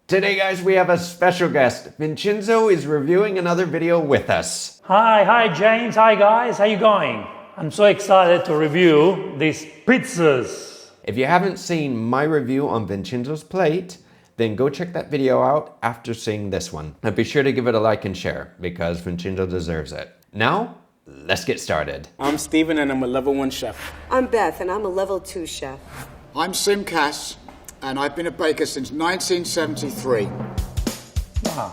Today, guys, we have a special guest. Vincenzo is reviewing another video with us. Hi James, hi guys, how you going? I'm so excited to review these pizzas. If you haven't seen my review on Vincenzo's plate, then go check that video out after seeing this one. And be sure to give it a like and share, because Vincenzo deserves it. Now, let's get started. I'm Steven and I'm a level 1 chef. I'm Beth and I'm a level 2 chef. I'm Sim Cass and I've been a baker since 1973. Wow.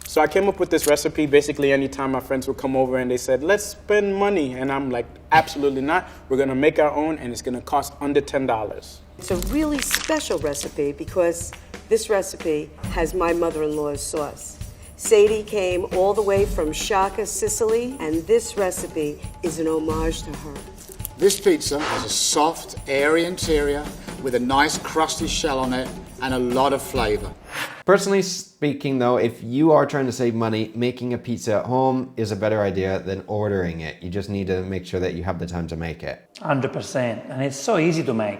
So I came up with this recipe basically anytime my friends would come over and they said, let's spend money. And I'm like, absolutely not. We're gonna make our own and it's gonna cost under $10. It's a really special recipe because this recipe has my mother-in-law's sauce. Sadie came all the way from Shaka, Sicily, and this recipe is an homage to her. This pizza has a soft, airy interior with a nice crusty shell on it and a lot of flavor. Personally speaking though, if you are trying to save money, making a pizza at home is a better idea than ordering it. You just need to make sure that you have the time to make it. 100%, and it's so easy to make.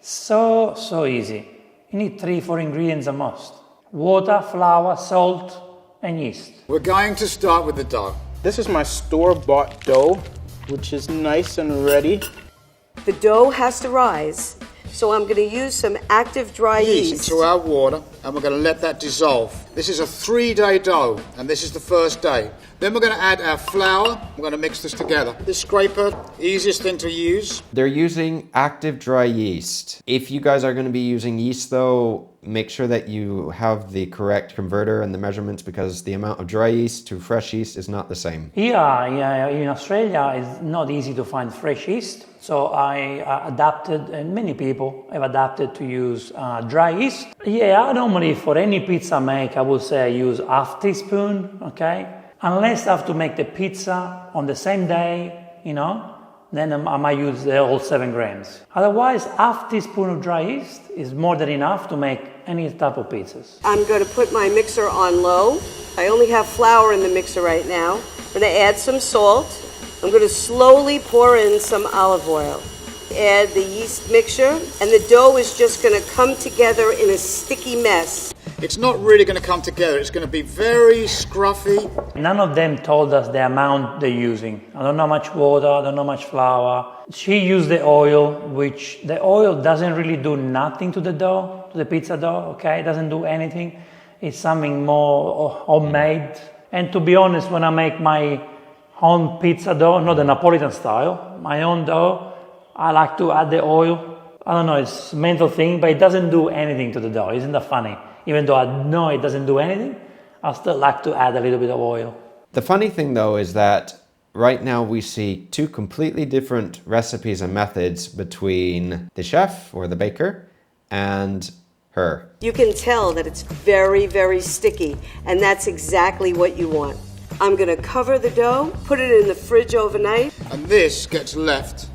So easy. You need 3-4 ingredients at most. Water, flour, salt, and yeast. We're going to start with the dough. This is my store-bought dough, which is nice and ready. The dough has to rise, so I'm going to use some active dry yeast. Into our water and we're going to let that dissolve. This is a 3-day dough and this is the first day. Then we're going to add our flour. We're going to mix this together. The scraper, easiest thing to use. They're using active dry yeast. If you guys are going to be using yeast though, make sure that you have the correct converter and the measurements, because the amount of dry yeast to fresh yeast is not the same. Yeah, in Australia it's not easy to find fresh yeast. So I adapted, and many people have adapted to use dry yeast. Yeah, normally for any pizza I make, I would say I use half teaspoon, okay? Unless I have to make the pizza on the same day, then I might use the whole 7 grams. Otherwise, half teaspoon of dry yeast is more than enough to make any type of pizzas. I'm going to put my mixer on low. I only have flour in the mixer right now. I'm going to add some salt. I'm going to slowly pour in some olive oil. Add the yeast mixture, and the dough is just going to come together in a sticky mess. It's not really going to come together. It's going to be very scruffy. None of them told us the amount they're using. I don't know how much water, I don't know how much flour. She used the oil, which the oil doesn't really do nothing to the dough, to the pizza dough, okay? It doesn't do anything. It's something more homemade. And to be honest, when I make my own pizza dough, not the Napolitan style, my own dough, I like to add the oil. I don't know, it's a mental thing, but it doesn't do anything to the dough. Isn't that funny? Even though I know it doesn't do anything, I still like to add a little bit of oil. The funny thing though is that right now we see 2 completely different recipes and methods between the chef or the baker and her. You can tell that it's very, very sticky, and that's exactly what you want. I'm going to cover the dough, put it in the fridge overnight. And this gets left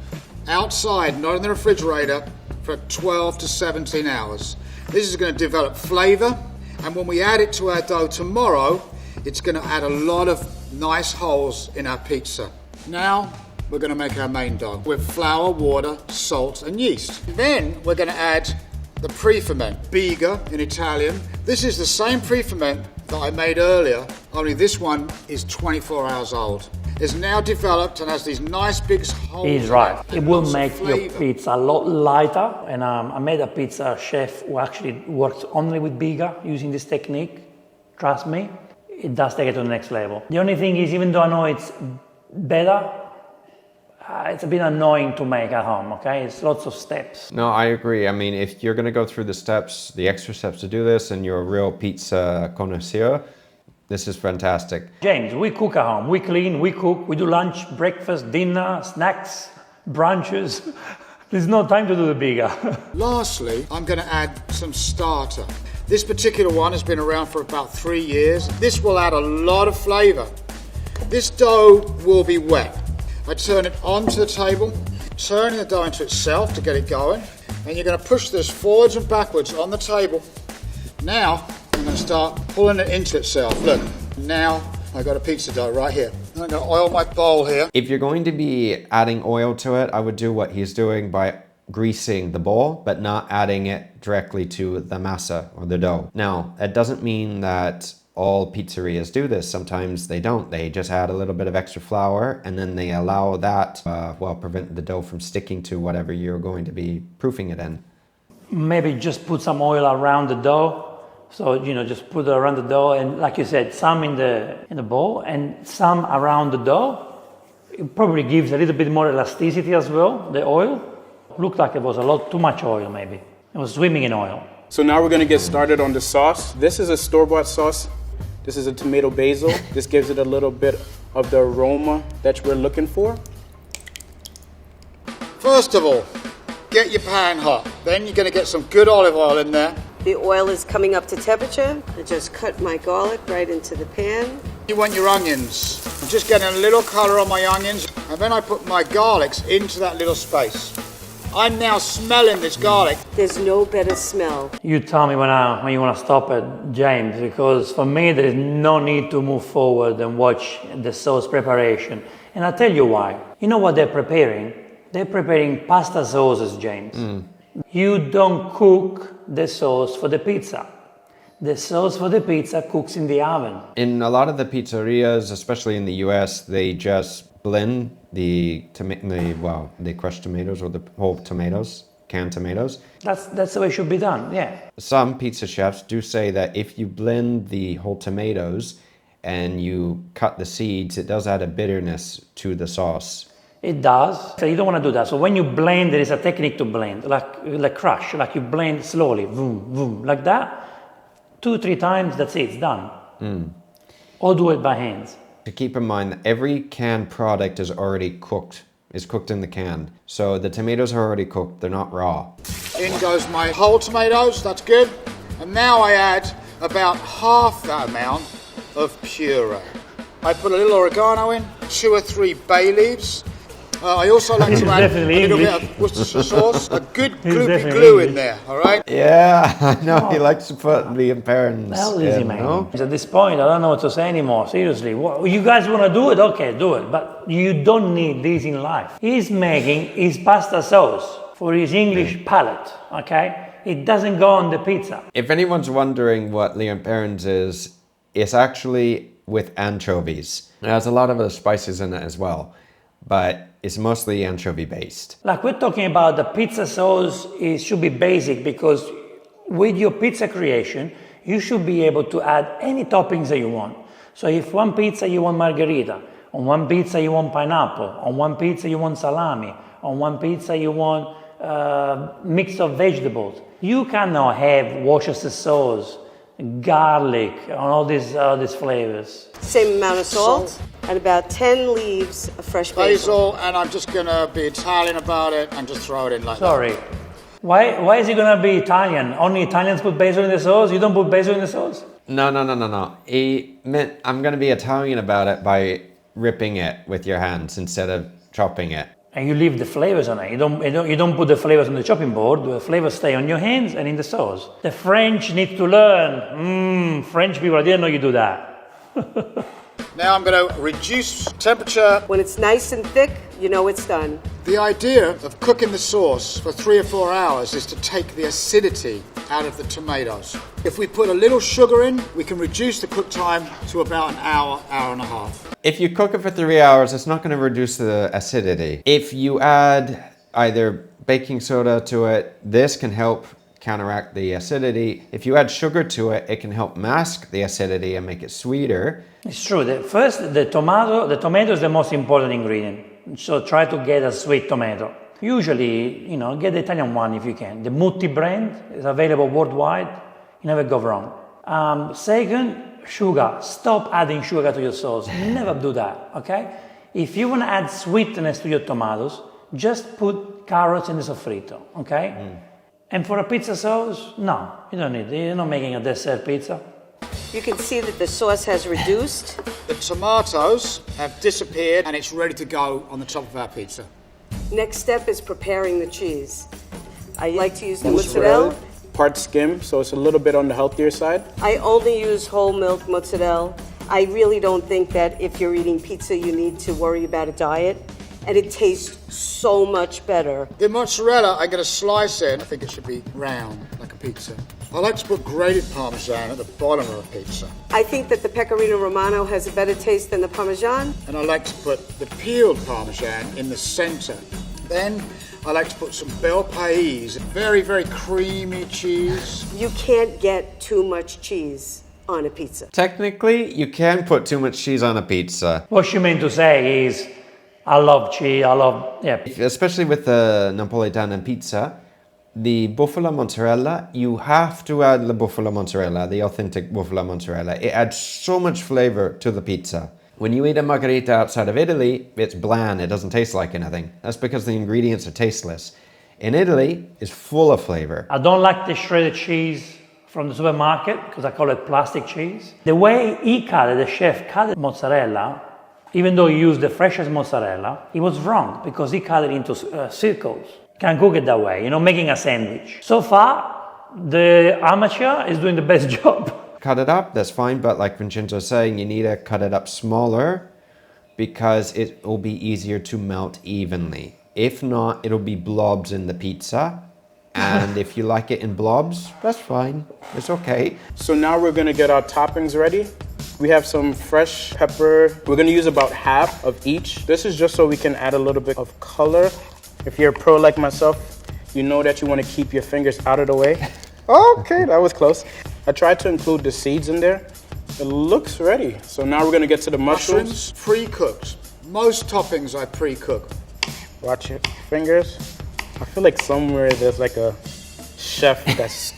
outside, not in the refrigerator, for 12 to 17 hours. This is going to develop flavor, and when we add it to our dough tomorrow, it's going to add a lot of nice holes in our pizza. Now, we're going to make our main dough with flour, water, salt, and yeast. Then, we're going to add the pre-ferment, biga in Italian. This is the same pre-ferment that I made earlier, only this one is 24 hours old. It's now developed and has these nice big holes. He's right. It will make your flavor. pizza a lot lighter. And I made a pizza chef who actually works only with biga using this technique. Trust me, it does take it to the next level. The only thing is, even though I know it's better, it's a bit annoying to make at home, okay? It's lots of steps. No, I agree. I mean, if you're going to go through the steps, the extra steps to do this, and you're a real pizza connoisseur, this is fantastic. James, we cook at home. We clean, we cook, we do lunch, breakfast, dinner, snacks, brunches. There's no time to do the bigger. Lastly, I'm going to add some starter. This particular one has been around for about 3 years. This will add a lot of flavor. This dough will be wet. I turn it onto the table, turning the dough into itself to get it going, and you're going to push this forwards and backwards on the table. Now, I'm going to start pulling it into itself. Look, now I've got a pizza dough right here. I'm going to oil my bowl here. If you're going to be adding oil to it, I would do what he's doing by greasing the bowl, but not adding it directly to the masa or the dough. Now, that doesn't mean that all pizzerias do this. Sometimes they don't. They just add a little bit of extra flour and then they allow that, prevent the dough from sticking to whatever you're going to be proofing it in. Maybe just put some oil around the dough. So, just put it around the dough, and like you said, some in the bowl and some around the dough. It probably gives a little bit more elasticity as well, the oil. Looked like it was a lot too much oil, maybe. It was swimming in oil. So now we're gonna get started on the sauce. This is a store-bought sauce. This is a tomato basil. This gives it a little bit of the aroma that we're looking for. First of all, get your pan hot. Then you're gonna get some good olive oil in there. The oil is coming up to temperature. I just cut my garlic right into the pan. You want your onions. I'm just getting a little colour on my onions, and then I put my garlics into that little space. I'm now smelling this garlic. There's no better smell. You tell me when you want to stop it, James, because for me there is no need to move forward and watch the sauce preparation. And I'll tell you why. You know what they're preparing? They're preparing pasta sauces, James. You don't cook the sauce for the pizza. The sauce for the pizza cooks in the oven. In a lot of the pizzerias, especially in the US, they just blend the crushed tomatoes or the whole tomatoes, canned tomatoes. That's the way it should be done, yeah. Some pizza chefs do say that if you blend the whole tomatoes and you cut the seeds, it does add a bitterness to the sauce. It does. So you don't want to do that. So when you blend, there is a technique to blend, like crush, like you blend slowly, boom, boom, like that. 2-3 times, that's it, it's done. Or do it by hands. To keep in mind that every canned product is already cooked, is cooked in the can. So the tomatoes are already cooked, they're not raw. In goes my whole tomatoes, that's good. And now I add about half that amount of puree. I put a little oregano in, 2 or 3 bay leaves. I also like to add a little bit of Worcestershire sauce, a good gloopy glue in there, all right? Yeah, I know, he likes to put the parents Easy, man. No? At this point, I don't know what to say anymore, seriously. You guys want to do it? Okay, do it. But you don't need this in life. He's making his pasta sauce for his English palate, okay? It doesn't go on the pizza. If anyone's wondering what Leon Perrins is, it's actually with anchovies. It has a lot of other spices in it as well, but it's mostly anchovy based. Like we're talking about the pizza sauce, it should be basic because with your pizza creation, you should be able to add any toppings that you want. So if one pizza you want margherita, on one pizza you want pineapple, on one pizza you want salami, on one pizza you want mix of vegetables, you cannot have Worcestershire sauce, garlic, and all these flavors. Same amount of salt and about 10 leaves of fresh basil. And I'm just gonna be Italian about it and just throw it in like Sorry. Why is it gonna be Italian? Only Italians put basil in the sauce? You don't put basil in the sauce? No. He meant I'm gonna be Italian about it by ripping it with your hands instead of chopping it. And you leave the flavors on it. You don't put the flavors on the chopping board. The flavors stay on your hands and in the sauce. The French need to learn. French people, I didn't know you do that. Now I'm going to reduce temperature. When it's nice and thick, you know it's done. The idea of cooking the sauce for 3 or 4 hours is to take the acidity out of the tomatoes. If we put a little sugar in, we can reduce the cook time to about an hour, hour and a half. If you cook it for 3 hours, it's not going to reduce the acidity. If you add either baking soda to it, this can help counteract the acidity. If you add sugar to it, it can help mask the acidity and make it sweeter. It's true. The tomato is the most important ingredient. So try to get a sweet tomato. Usually, get the Italian one if you can. The Mutti brand is available worldwide. You never go wrong. Second, sugar. Stop adding sugar to your sauce. Never do that, okay? If you want to add sweetness to your tomatoes, just put carrots in the soffritto, okay? And for a pizza sauce, no, you don't need it. You're not making a dessert pizza. You can see that the sauce has reduced. The tomatoes have disappeared and it's ready to go on the top of our pizza. Next step is preparing the cheese. I like to use the mozzarella. Part skim, so it's a little bit on the healthier side. I only use whole milk mozzarella. I really don't think that if you're eating pizza, you need to worry about a diet. and it tastes so much better. The mozzarella, I'm going to slice it. I think it should be round, like a pizza. I like to put grated Parmesan at the bottom of a pizza. I think that the Pecorino Romano has a better taste than the Parmesan. And I like to put the peeled Parmesan in the center. Then I like to put some bel paese, very, very creamy cheese. You can't get too much cheese on a pizza. Technically, you can put too much cheese on a pizza. What she meant to say is, I love cheese, Especially with the Napolitan pizza, the buffalo mozzarella, you have to add the buffalo mozzarella, the authentic buffalo mozzarella. It adds so much flavor to the pizza. When you eat a margherita outside of Italy, it's bland, it doesn't taste like anything. That's because the ingredients are tasteless. In Italy, it's full of flavor. I don't like the shredded cheese from the supermarket because I call it plastic cheese. The way he cut it, the chef cut the mozzarella, even though he used the freshest mozzarella, he was wrong because he cut it into circles. Can't cook it that way, making a sandwich. So far, the amateur is doing the best job. Cut it up, that's fine, but like Vincenzo's saying, you need to cut it up smaller because it will be easier to melt evenly. If not, it'll be blobs in the pizza. And if you like it in blobs, that's fine. It's okay. So now we're gonna get our toppings ready. We have some fresh pepper. We're gonna use about half of each. This is just so we can add a little bit of color. If you're a pro like myself, you know that you wanna keep your fingers out of the way. Okay, that was close. I tried to include the seeds in there. It looks ready. So now we're gonna get to the mushrooms. Pre-cooked. Most toppings I pre-cook. Watch your fingers. I feel like somewhere there's like a chef that's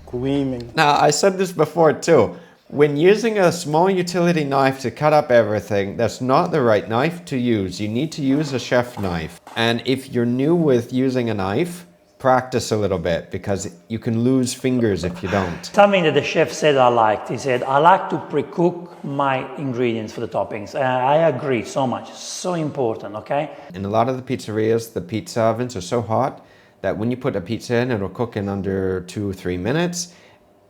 screaming. Now, I said this before too. When using a small utility knife to cut up everything, that's not the right knife to use. You need to use a chef knife. And if you're new with using a knife, practice a little bit because you can lose fingers if you don't. Something that the chef said I liked. He said, I like to pre-cook my ingredients for the toppings. I agree so much. So important, okay? In a lot of the pizzerias, the pizza ovens are so hot that when you put a pizza in, it'll cook in under 2-3 minutes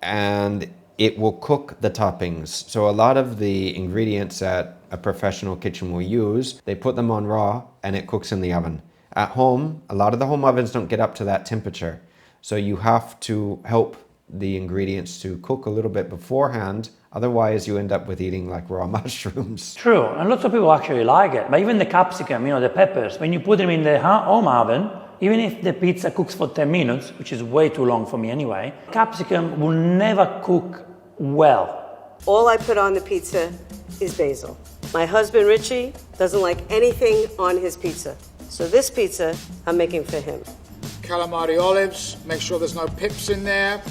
and it will cook the toppings. So a lot of the ingredients that a professional kitchen will use, they put them on raw and it cooks in the oven. At home, a lot of the home ovens don't get up to that temperature. So you have to help the ingredients to cook a little bit beforehand. Otherwise, you end up with eating like raw mushrooms. True, and lots of people actually like it. But even the capsicum, the peppers, when you put them in the home oven, even if the pizza cooks for 10 minutes, which is way too long for me anyway, capsicum will never cook well. All I put on the pizza is basil. My husband, Richie, doesn't like anything on his pizza. So this pizza, I'm making for him. Calamari olives, make sure there's no pips in there.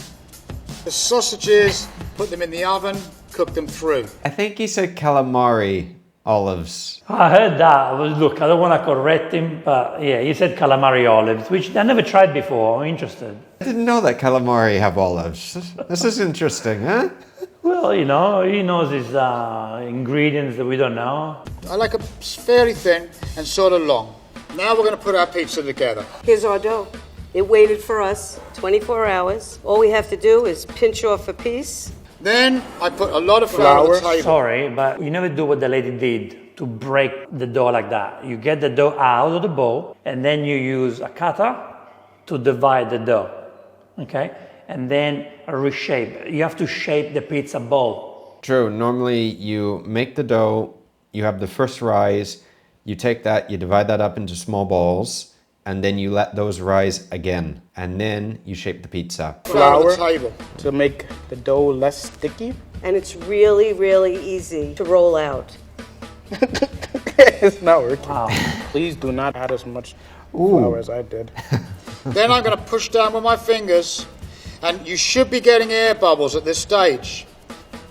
The sausages, put them in the oven, cook them through. I think he said calamari olives. I heard that. Look, I don't want to correct him, but yeah, he said calamari olives, which I never tried before. I'm interested. I didn't know that calamari have olives. This is interesting, huh? Well, he knows his ingredients that we don't know. I like it fairly thin and sort of long. Now we're going to put our pizza together. Here's our dough. It waited for us 24 hours. All we have to do is pinch off a piece. Then I put a lot of flour on the table. Sorry, but you never do what the lady did to break the dough like that. You get the dough out of the bowl and then you use a cutter to divide the dough. Okay? And then reshape. You have to shape the pizza bowl. True. Normally you make the dough, you have the first rise, you take that, you divide that up into small balls, and then you let those rise again. And then you shape the pizza. Flour to make the dough less sticky. And it's really, really easy to roll out. It's not working. Wow. Please do not add as much flour as I did. Then I'm going to push down with my fingers, and you should be getting air bubbles at this stage.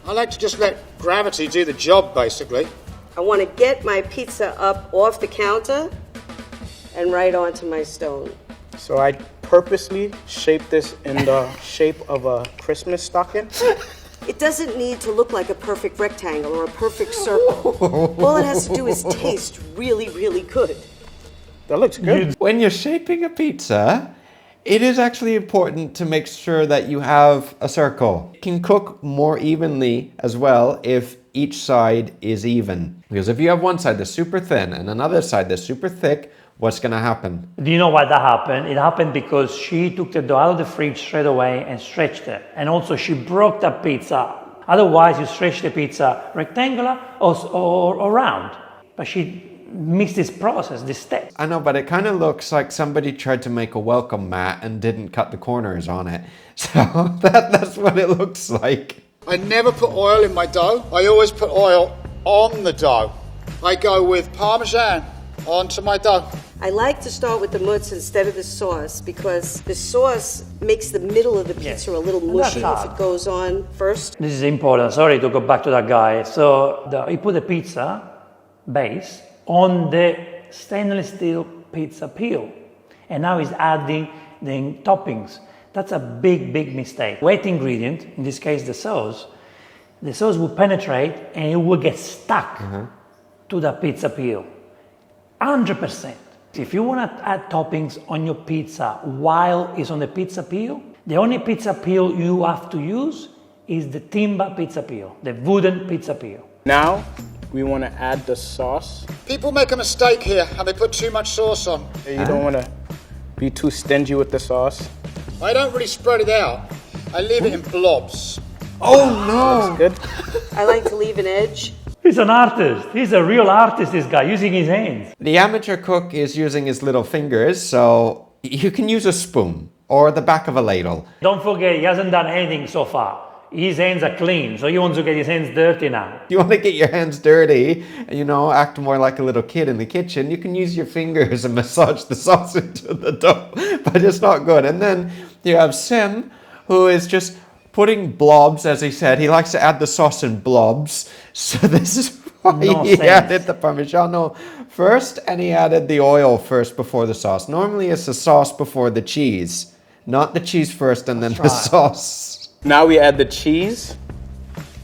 I like to just let gravity do the job, basically. I want to get my pizza up off the counter and right onto my stone. So I purposely shaped this in the shape of a Christmas stocking. It doesn't need to look like a perfect rectangle or a perfect circle. All it has to do is taste really, really good. That looks good. When you're shaping a pizza, it is actually important to make sure that you have a circle. It can cook more evenly as well if each side is even. Because if you have one side that's super thin and another side that's super thick, what's going to happen? Do you know why that happened? It happened because she took the dough out of the fridge straight away and stretched it. And also she broke the pizza. Otherwise, you stretch the pizza rectangular or round. But she missed this process, this step. I know, but it kind of looks like somebody tried to make a welcome mat and didn't cut the corners on it. So that's what it looks like. I never put oil in my dough. I always put oil on the dough. I go with Parmesan onto my dough. I like to start with the mozz instead of the sauce because the sauce makes the middle of the pizza a little mushy if it goes on first. This is important. Sorry to go back to that guy. So he put the pizza base on the stainless steel pizza peel. And now he's adding the toppings. That's a big, big mistake. Wet ingredient, in this case the sauce will penetrate and it will get stuck to the pizza peel. 100%. If you want to add toppings on your pizza while it's on the pizza peel, the only pizza peel you have to use is the timber pizza peel, the wooden pizza peel. Now, we want to add the sauce. People make a mistake here and they put too much sauce on. You don't want to be too stingy with the sauce. I don't really spread it out. I leave it in blobs. Oh no! Good. I like to leave an edge. He's an artist. He's a real artist, this guy, using his hands. The amateur cook is using his little fingers, so you can use a spoon or the back of a ladle. Don't forget, he hasn't done anything so far. His hands are clean, so he wants to get his hands dirty now. You want to get your hands dirty, act more like a little kid in the kitchen, you can use your fingers and massage the sauce into the dough, but it's not good. And then you have Sim, who is just putting blobs, as he said. He likes to add the sauce in blobs, so this is why he added the Parmigiano first, and he added the oil first before the sauce. Normally it's the sauce before the cheese, not the cheese first and then the sauce. Now we add the cheese.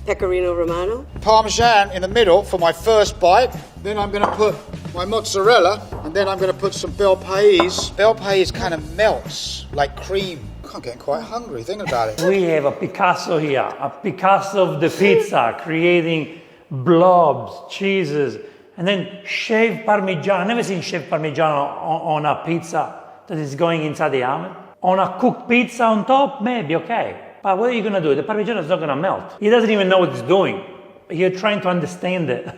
Pecorino Romano. Parmesan in the middle for my first bite. Then I'm going to put my mozzarella, and then I'm going to put some bel paese. Bel paese kind of melts like cream. I'm getting quite hungry thinking about it. We have a Picasso here, a Picasso of the pizza, creating blobs, cheeses, and then shaved Parmigiano. I've never seen shaved Parmigiano on a pizza that is going inside the oven. On a cooked pizza on top, maybe, okay. But what are you going to do? The Parmigiano is not going to melt. He doesn't even know what he's doing. You're trying to understand it.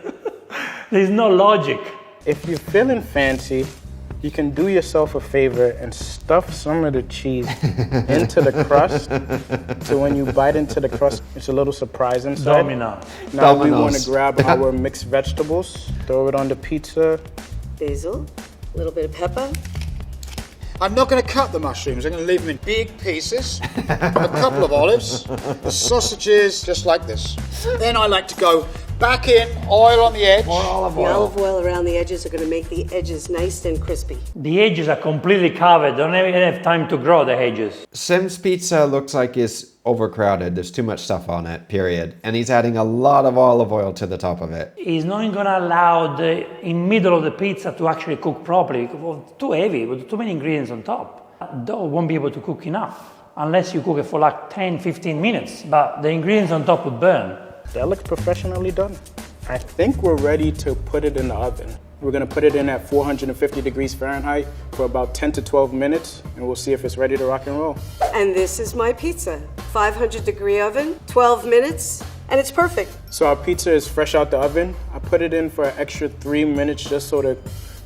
There's no logic. If you're feeling fancy, you can do yourself a favor and stuff some of the cheese into the crust. So when you bite into the crust, it's a little surprise inside. Domino. Now we want to grab our mixed vegetables, throw it on the pizza. Basil, a little bit of pepper. I'm not going to cut the mushrooms. I'm going to leave them in big pieces. A couple of olives. The sausages, just like this. Then I like to go back in, oil on the edge. More olive The oil. olive oil around the edges are going to make the edges nice and crispy. The edges are completely covered. Don't even have time to grow the edges. Sim's pizza looks like it's overcrowded. There's too much stuff on it, period. And he's adding a lot of olive oil to the top of it. He's not going to allow the middle of the pizza to actually cook properly. It's too heavy with too many ingredients on top. Dough won't be able to cook enough unless you cook it for like 10-15 minutes. But the ingredients on top would burn. That looks professionally done. I think we're ready to put it in the oven. We're gonna put it in at 450 degrees Fahrenheit for about 10 to 12 minutes, and we'll see if it's ready to rock and roll. And this is my pizza. 500-degree oven, 12 minutes, and it's perfect. So our pizza is fresh out the oven. I put it in for an extra 3 minutes just so the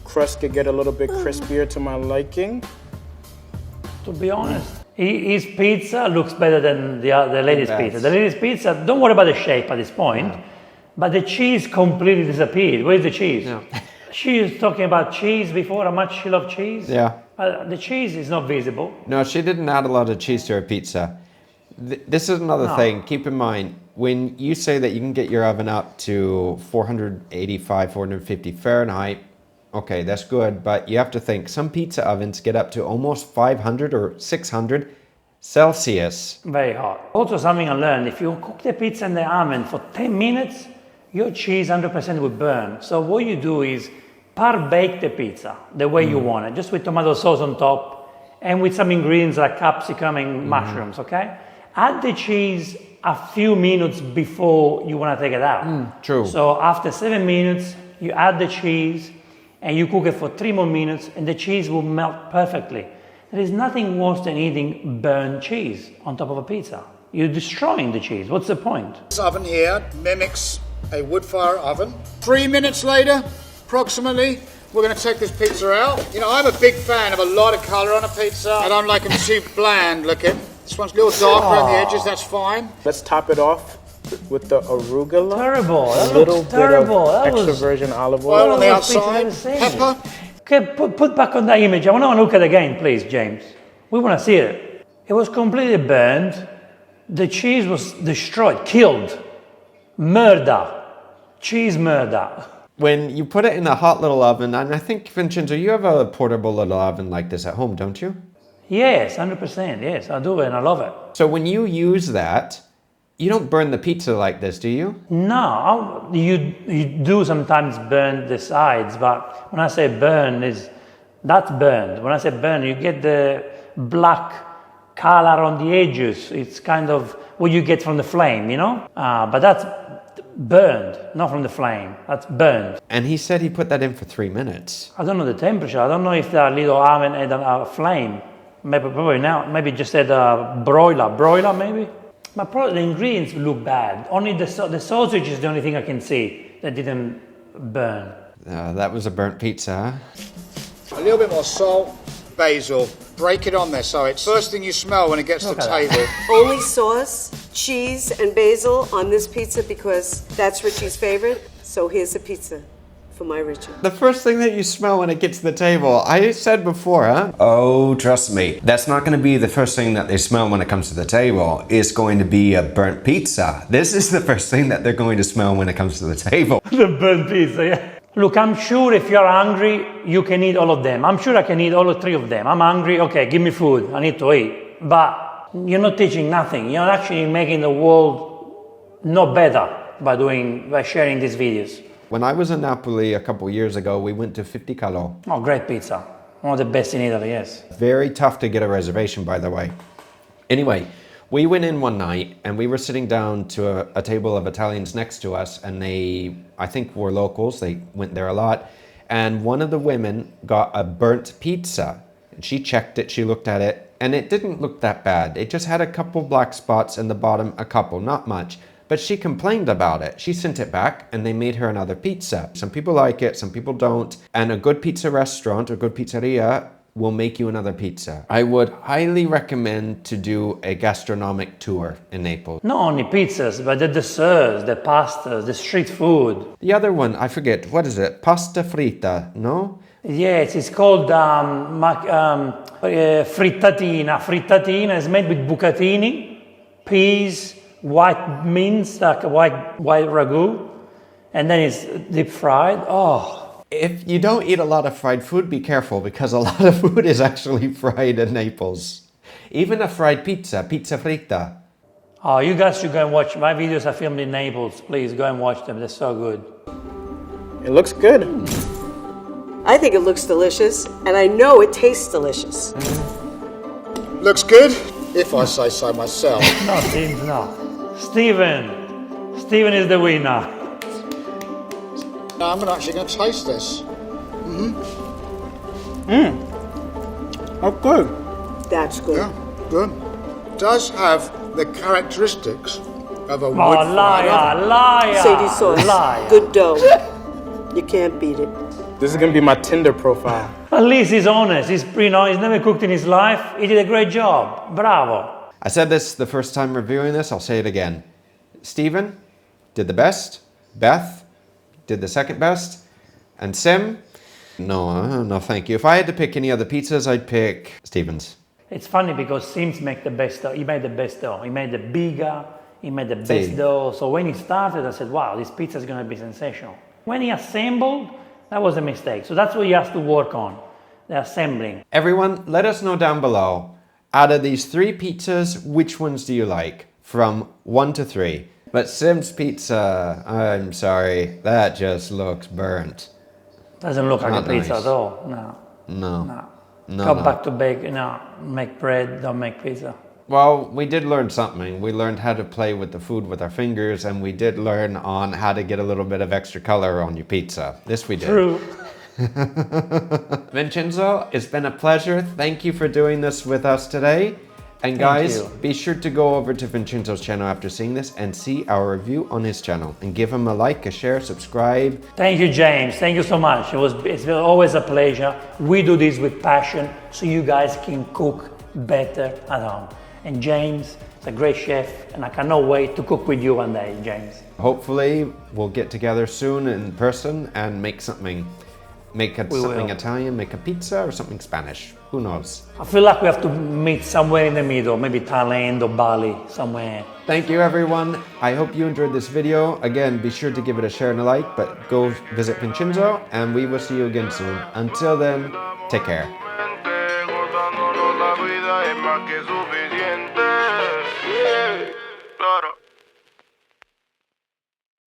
crust could get a little bit crispier to my liking. To be honest, his pizza looks better than the lady's pizza. The lady's pizza, don't worry about the shape at this point, but the cheese completely disappeared. Where's the cheese? Yeah. She was talking about cheese before, how much she loved cheese. Yeah. The cheese is not visible. No, she didn't add a lot of cheese to her pizza. This is another thing. Keep in mind, when you say that you can get your oven up to 485, 450 Fahrenheit, okay, that's good, but you have to think some pizza ovens get up to almost 500 or 600 Celsius. Very hot. Also something I learned, if you cook the pizza in the oven for 10 minutes, your cheese 100% will burn. So what you do is par-bake the pizza the way you want it, just with tomato sauce on top and with some ingredients like capsicum and mushrooms, okay? Add the cheese a few minutes before you want to take it out. True. So after 7 minutes, you add the cheese and you cook it for 3 more minutes and the cheese will melt perfectly. There is nothing worse than eating burnt cheese on top of a pizza. You're destroying the cheese. What's the point? This oven here mimics a wood fire oven. 3 minutes later, approximately, we're going to take this pizza out. You know, I'm a big fan of a lot of colour on a pizza. I don't like them too bland looking. This one's a little darker around the edges, that's fine. Let's top it off with the arugula. Terrible. A That little looks bit terrible. of That extra was virgin olive Oil oil. on the Well, pizza outside, never seen. pepper. Okay, put back on that image. I want to look at it again, please, James. We want to see it. It was completely burned. The cheese was destroyed, killed. Murder. Cheese murder. When you put it in a hot little oven, and I think, Vincenzo, you have a portable little oven like this at home, don't you? Yes, 100%. Yes, I do, and I love it. So when you use that, you don't burn the pizza like this, do you? No, you do sometimes burn the sides, but when I say burn, that's burned. When I say burn, you get the black color on the edges. It's kind of what you get from the flame, you know? But that's burned, not from the flame. That's burned. And he said he put that in for 3 minutes. I don't know the temperature. I don't know if that little oven had a flame. Maybe probably now. Maybe just had a broiler maybe. But probably the ingredients look bad. Only the sausage is the only thing I can see that didn't burn. That was a burnt pizza, huh? A little bit more salt, basil. Break it on there so it's first thing you smell when it gets to the table. Only sauce, cheese, and basil on this pizza because that's Richie's favorite. So here's a pizza for my Richie. The first thing that you smell when it gets to the table, I said before, huh? Oh, trust me. That's not going to be the first thing that they smell when it comes to the table. It's going to be a burnt pizza. This is the first thing that they're going to smell when it comes to the table. The burnt pizza, yeah. Look, I'm sure if you're hungry, you can eat all of them. I'm sure I can eat all 3 of them. I'm hungry, okay, give me food. I need to eat. But you're not teaching nothing. You're actually making the world no better by sharing these videos. When I was in Napoli a couple years ago, we went to 50 Calò. Oh, great pizza. One of the best in Italy, yes. Very tough to get a reservation, by the way. Anyway, we went in one night and we were sitting down to a table of Italians next to us, and they, I think, were locals. They went there a lot. And one of the women got a burnt pizza. And she checked it, she looked at it, and it didn't look that bad. It just had a couple black spots in the bottom, a couple, not much. But she complained about it. She sent it back and they made her another pizza. Some people like it, some people don't. And a good pizza restaurant or good pizzeria will make you another pizza. I would highly recommend to do a gastronomic tour in Naples. Not only pizzas, but the desserts, the pastas, the street food. The other one, I forget, what is it? Pasta fritta, no? Yes, it's called frittatina. Frittatina is made with bucatini, peas, white mince, like a white ragu, and then it's deep fried. Oh. If you don't eat a lot of fried food, be careful, because a lot of food is actually fried in Naples. Even a fried pizza, pizza fritta. Oh, you guys should go and watch. My videos are filmed in Naples. Please go and watch them. They're so good. It looks good. I think it looks delicious, and I know it tastes delicious. Looks good, if I say so myself. No, Steve, no. Steven is the winner. Now I'm actually going to taste this. Oh, good. That's good. Yeah, good. Does have the characteristics of a wood Liar. Sadie sauce. Liar. Good dough. You can't beat it. This is gonna be my Tinder profile. At least he's honest. He's never cooked in his life. He did a great job. Bravo. I said this the first time reviewing this, I'll say it again. Steven did the best, Beth did the second best, and Sim, no thank you. If I had to pick any other pizzas, I'd pick Steven's. It's funny because Sims make the best dough. He made the best dough. He made the bigger. He made the best dough. So when he started, I said, wow, this pizza is going to be sensational. When he assembled, that was a mistake. So that's what he has to work on, the assembling. Everyone, let us know down below, out of these 3 pizzas, which ones do you like? From 1 to 3. But Sim's pizza, I'm sorry, that just looks burnt. Doesn't look like Not a pizza nice. at all. No. No. Go back to bake. No, make bread. Don't make pizza. Well, we did learn something. We learned how to play with the food with our fingers, and we did learn on how to get a little bit of extra color on your pizza. This we did. True. Vincenzo, it's been a pleasure. Thank you for doing this with us today. And guys, you. be sure to go over to Vincenzo's channel after seeing this and see our review on his channel. And give him a like, a share, subscribe. Thank you, James. Thank you so much. It's been always a pleasure. We do this with passion so you guys can cook better at home. And James is a great chef, and I cannot wait to cook with you one day, James. Hopefully, we'll get together soon in person and make something. Something Italian, make a pizza or something Spanish. Who knows? I feel like we have to meet somewhere in the middle, maybe Thailand or Bali, somewhere. Thank you, everyone. I hope you enjoyed this video. Again, be sure to give it a share and a like, but go visit Vincenzo, and we will see you again soon. Until then, take care.